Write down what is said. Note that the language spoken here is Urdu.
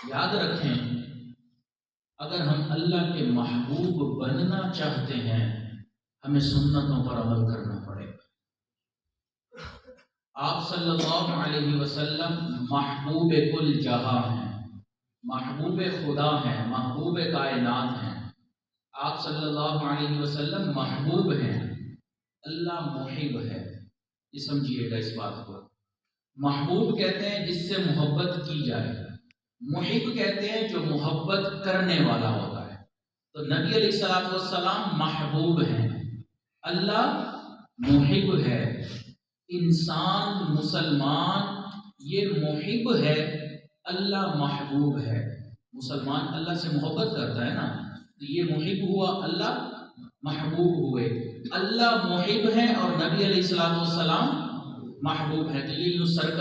یاد رکھیں، اگر ہم اللہ کے محبوب بننا چاہتے ہیں ہمیں سنتوں پر عمل کرنا پڑے گا۔ آپ صلی اللہ علیہ وسلم محبوب کل جہاں ہیں، محبوب خدا ہیں، محبوب کائنات ہیں۔ آپ صلی اللہ علیہ وسلم محبوب ہیں، اللہ محب ہے۔ یہ سمجھیے گا اس بات کو۔ محبوب کہتے ہیں جس سے محبت کی جائے، محب کہتے ہیں جو محبت کرنے والا ہوتا ہے۔ تو نبی علیہ الصلوۃ والسلام محبوب ہیں، اللہ محب ہے۔ انسان مسلمان یہ محب ہے، اللہ محبوب ہے۔ مسلمان اللہ سے محبت کرتا ہے نا، تو یہ محب ہوا، اللہ محبوب ہوئے۔ اللہ محب ہے اور نبی علیہ الصلوۃ والسلام محبوب ہے، تو یہ یوں سرکل